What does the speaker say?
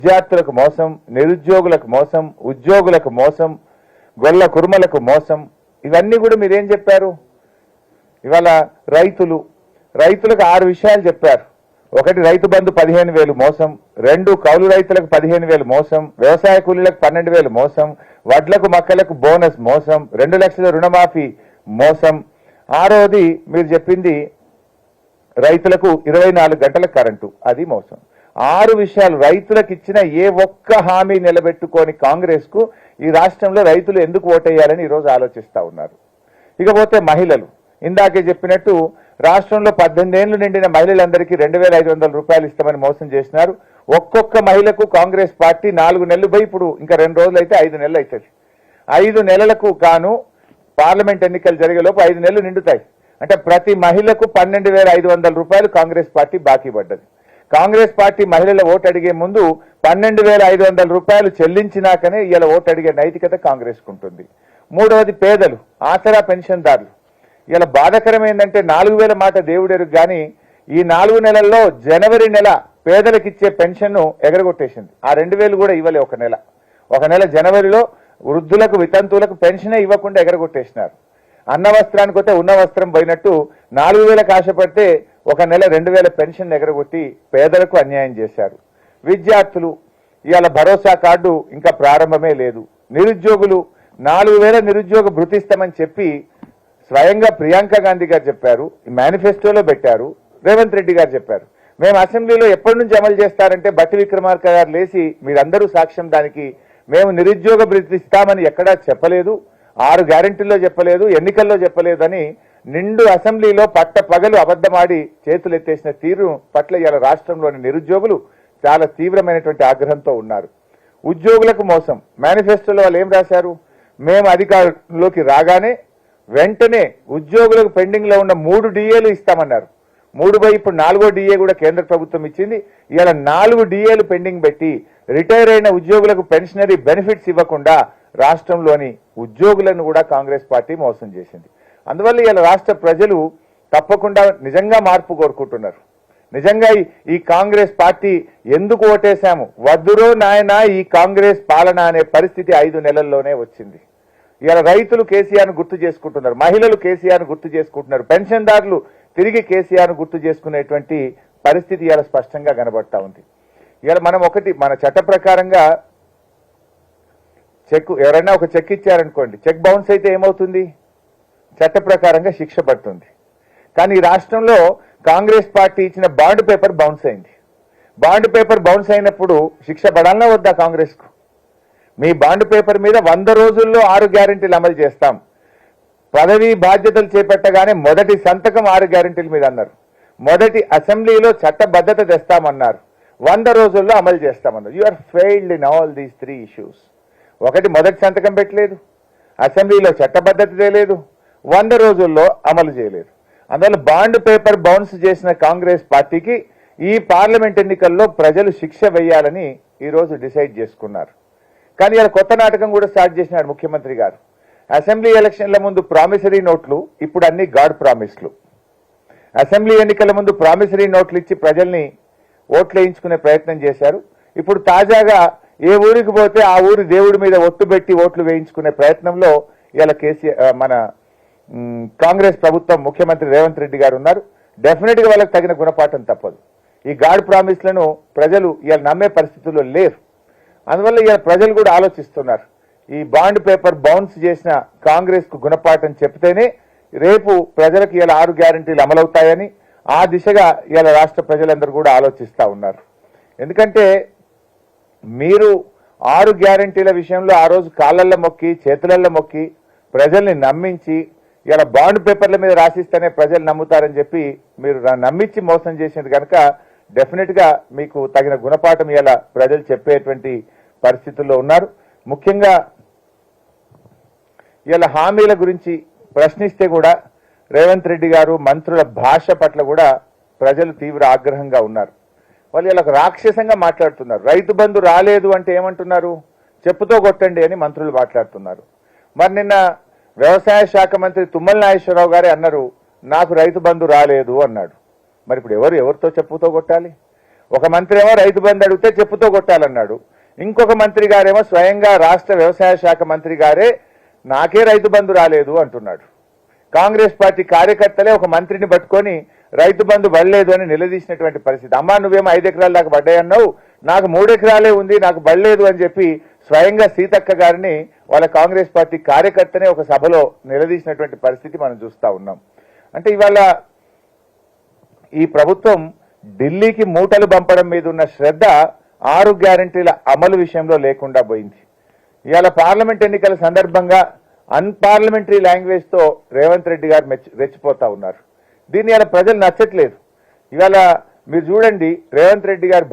విద్యార్థులకు మోసం, నిరుద్యోగులకు మోసం, ఉద్యోగులకు మోసం, గొల్ల కుర్మలకు మోసం, ఇవన్నీ కూడా మీరేం చెప్పారు? ఇవాళ రైతులకు 6 విషయాలు చెప్పారు. 1 రైతు బంధు 15,000 మోసం, 2 కౌలు రైతులకు 15,000 మోసం, వ్యవసాయ కూలీలకు 12,000 మోసం, వడ్లకు మక్కలకు బోనస్ మోసం, 2 లక్షల రుణమాఫీ మోసం, 6వది మీరు చెప్పింది రైతులకు 24 గంటల కరెంటు, అది మోసం. 6 విషయాలు రైతులకు ఇచ్చిన ఏ ఒక్క హామీ నిలబెట్టుకొని కాంగ్రెస్ కు ఈ రాష్ట్రంలో రైతులు ఎందుకు ఓటేయాలని ఈరోజు ఆలోచిస్తా ఉన్నారు. ఇకపోతే మహిళలు, ఇందాకే చెప్పినట్టు రాష్ట్రంలో 18 ఏళ్లు నిండిన మహిళలందరికీ 2,500 రూపాయలు ఇస్తామని మోసం చేసినారు. ఒక్కొక్క మహిళకు కాంగ్రెస్ పార్టీ 4 నెలలు పోయి ఇప్పుడు ఇంకా 2 రోజులు అయితే 5 నెలలు అవుతుంది. 5 నెలలకు గాను పార్లమెంట్ ఎన్నికలు జరిగేలోపు 5 నెలలు నిండుతాయి. అంటే ప్రతి మహిళకు 12,500 రూపాయలు కాంగ్రెస్ పార్టీ బాకీ పడ్డది. కాంగ్రెస్ పార్టీ మహిళల ఓటు అడిగే ముందు 12,500 రూపాయలు చెల్లించినాకనే ఇలా ఓటు అడిగే నైతికత కాంగ్రెస్ ఉంటుంది. 3వది పేదలు, ఆసరా పెన్షన్దారులు. ఇలా బాధాకరం ఏంటంటే 4,000 మాట దేవుడెరుగు కానీ ఈ 4 నెలల్లో జనవరి నెల పేదలకు ఇచ్చే పెన్షన్ను ఎగరగొట్టేసింది. ఆ 2,000 కూడా ఇవ్వలే. ఒక నెల జనవరిలో వృద్ధులకు వితంతువులకు పెన్షనే ఇవ్వకుండా ఎగరగొట్టేసినారు. అన్న వస్త్రానికి వస్తే ఉన్న వస్త్రం పోయినట్టు 4,000కు ఆశపడితే ఒక నెల 2,000 పెన్షన్ ఎగరగొట్టి పేదలకు అన్యాయం చేశారు. విద్యార్థులు, ఇవాళ భరోసా కార్డు ఇంకా ప్రారంభమే లేదు. నిరుద్యోగులు 4,000 నిరుద్యోగ భృతి ఇస్తామని చెప్పి స్వయంగా ప్రియాంక గాంధీ గారు చెప్పారు, మేనిఫెస్టోలో పెట్టారు, రేవంత్ రెడ్డి గారు చెప్పారు. మేము అసెంబ్లీలో ఎప్పటి నుంచి అమలు చేస్తారంటే బట్టి విక్రమార్క గారు లేచి మీరందరూ సాక్ష్యం దానికి, మేము నిరుద్యోగ భృతి ఇస్తామని ఎక్కడా చెప్పలేదు, 6 గ్యారెంటీల్లో చెప్పలేదు, ఎన్నికల్లో చెప్పలేదని నిండు అసెంబ్లీలో పగలు అబద్ధమాడి చేతులు ఎత్తేసిన తీరు పట్ల ఇవాళ రాష్ట్రంలోని నిరుద్యోగులు చాలా తీవ్రమైనటువంటి ఆగ్రహంతో ఉన్నారు. ఉద్యోగులకు మోసం. మేనిఫెస్టోలో వాళ్ళు ఏం రాశారు? మేము అధికారంలోకి రాగానే వెంటనే ఉద్యోగులకు పెండింగ్ లో ఉన్న 3 డిఏలు ఇస్తామన్నారు. 3 ఇప్పుడు 4వ డిఏ కూడా కేంద్ర ప్రభుత్వం ఇచ్చింది. ఇవాళ 4 డిఏలు పెండింగ్ పెట్టి రిటైర్ అయిన ఉద్యోగులకు పెన్షనరీ బెనిఫిట్స్ ఇవ్వకుండా రాష్ట్రంలోని ఉద్యోగులను కూడా కాంగ్రెస్ పార్టీ మోసం చేసింది. అందువల్ల ఇలా రాష్ట్ర ప్రజలు తప్పకుండా నిజంగా మార్పు కోరుకుంటున్నారు. నిజంగా ఈ కాంగ్రెస్ పార్టీ ఎందుకు ఓటేశాము, వద్దురో నాయనా ఈ కాంగ్రెస్ పాలన అనే పరిస్థితి 5 నెలల్లోనే వచ్చింది. ఇలా రైతులు కేసీఆర్ను గుర్తు చేసుకుంటున్నారు, మహిళలు కేసీఆర్ను గుర్తు చేసుకుంటున్నారు, పెన్షన్దారులు తిరిగి కేసీఆర్ను గుర్తు చేసుకునేటువంటి పరిస్థితి ఇలా స్పష్టంగా కనబడతా ఉంది. ఇలా మనం మన చట్ట ప్రకారంగా ఎవరైనా ఒక చెక్ ఇచ్చారనుకోండి, చెక్ బౌన్స్ అయితే ఏమవుతుంది? చట్ట ప్రకారంగా శిక్ష పడుతుంది. కానీ ఈ రాష్ట్రంలో కాంగ్రెస్ పార్టీ ఇచ్చిన బాండ్ పేపర్ బౌన్స్ అయింది. బాండ్ పేపర్ బౌన్స్ అయినప్పుడు శిక్ష పడాలన్నా వద్దా కాంగ్రెస్ కు? మీ బాండ్ పేపర్ మీద 100 రోజుల్లో 6 గ్యారెంటీలు అమలు చేస్తాం, పదవి బాధ్యతలు చేపట్టగానే మొదటి సంతకం 6 గ్యారెంటీల మీద అన్నారు, మొదటి అసెంబ్లీలో చట్టబద్ధత తెస్తామన్నారు, 100 రోజుల్లో అమలు చేస్తామన్నారు. You are failed in all these 3 issues. మొదటి సంతకం పెట్టలేదు, అసెంబ్లీలో చట్టబద్ధత తేలేదు, 100 రోజుల్లో అమలు చేయలేదు. అందువల్ల బాండ్ పేపర్ బౌన్స్ చేసిన కాంగ్రెస్ పార్టీకి ఈ పార్లమెంట్ ఎన్నికల్లో ప్రజలు శిక్ష వేయాలని ఈరోజు డిసైడ్ చేసుకున్నారు. కానీ ఇలా కొత్త నాటకం కూడా స్టార్ట్ చేసినాడు ముఖ్యమంత్రి గారు. అసెంబ్లీ ఎలక్షన్ల ముందు ప్రామిసరీ నోట్లు, ఇప్పుడు అన్ని గాడ్ ప్రామిస్లు. అసెంబ్లీ ఎన్నికల ముందు ప్రామిసరీ నోట్లు ఇచ్చి ప్రజల్ని ఓట్లు వేయించుకునే ప్రయత్నం చేశారు. ఇప్పుడు తాజాగా ఏ ఊరికి పోతే ఆ ఊరి దేవుడి మీద ఒట్టు పెట్టి ఓట్లు వేయించుకునే ప్రయత్నంలో ఇలా మన కాంగ్రెస్ ప్రభుత్వం, ముఖ్యమంత్రి రేవంత్ రెడ్డి గారు ఉన్నారు. డెఫినెట్ గా వాళ్ళకి తగిన గుణపాఠం తప్పదు. ఈ గాడ్ ప్రామిస్లను ప్రజలు ఇలా నమ్మే పరిస్థితుల్లో లేరు. అందువల్ల ఇలా ప్రజలు కూడా ఆలోచిస్తున్నారు, ఈ బాండ్ పేపర్ బౌన్స్ చేసిన కాంగ్రెస్ కు గుణపాఠం చెప్తేనే రేపు ప్రజలకు ఇలా 6 గ్యారెంటీలు అమలవుతాయని ఆ దిశగా ఇలా రాష్ట్ర ప్రజలందరూ కూడా ఆలోచిస్తా ఉన్నారు. ఎందుకంటే మీరు 6 గ్యారెంటీల విషయంలో ఆ రోజు కాళ్ళల్లో మొక్కి చేతులల్లో మొక్కి ప్రజల్ని నమ్మించి ఇలా బాండ్ పేపర్ల మీద రాసిస్తేనే ప్రజలు నమ్ముతారని చెప్పి మీరు నమ్మించి మోసం చేసింది కనుక డెఫినెట్ గా మీకు తగిన గుణపాఠం ఇలా ప్రజలు చెప్పేటువంటి పరిస్థితుల్లో ఉన్నారు. ముఖ్యంగా ఇలా హామీల గురించి ప్రశ్నిస్తే కూడా రేవంత్ రెడ్డి గారు మంత్రుల భాష పట్ల కూడా ప్రజలు తీవ్ర ఆగ్రహంగా ఉన్నారు. వాళ్ళు ఇలా రాక్షసంగా మాట్లాడుతున్నారు. రైతు బంధు రాలేదు అంటే ఏమంటున్నారు? చెప్పుతో కొట్టండి అని మంత్రులు మాట్లాడుతున్నారు. మరి నిన్న వ్యవసాయ శాఖ మంత్రి తుమ్మల నాగేశ్వరరావు గారే అన్నారు, నాకు రైతు బంధు రాలేదు అన్నాడు. మరి ఇప్పుడు ఎవరితో చెప్పుతో కొట్టాలి? ఒక మంత్రి ఏమో రైతు బంధు అడిగితే చెప్పుతో కొట్టాలన్నాడు. ఇంకొక మంత్రి గారేమో స్వయంగా రాష్ట్ర వ్యవసాయ శాఖ మంత్రి గారే నాకే రైతు బంధు రాలేదు అంటున్నాడు. కాంగ్రెస్ పార్టీ కార్యకర్తలే ఒక మంత్రిని పట్టుకొని రైతు బంధు పడలేదు అని నిలదీసినటువంటి పరిస్థితి. అమ్మా నువ్వేమో 5 ఎకరాల దాకా పడ్డాయన్నావు, నాకు 3 ఎకరాలే ఉంది, నాకు పడలేదు అని చెప్పి స్వయంగా సీతక్క గారిని వాళ్ళ కాంగ్రెస్ పార్టీ కార్యకర్తనే ఒక సభలో నిలదీసినటువంటి పరిస్థితి మనం చూస్తా ఉన్నాం. అంటే ఇవాళ ఈ ప్రభుత్వం ఢిల్లీకి మూటలు పంపడం మీద ఉన్న శ్రద్ధ 6 గ్యారంటీల అమలు విషయంలో లేకుండా పోయింది. ఇవాళ పార్లమెంట్ ఎన్నికల సందర్భంగా అన్పార్లమెంటరీ లాంగ్వేజ్ తో రేవంత్ రెడ్డి గారు రెచ్చిపోతా ఉన్నారు. దీన్ని ఇవాళ ప్రజలు నచ్చట్లేదు. ఇవాళ మీరు చూడండి రేవంత్ రెడ్డి గారు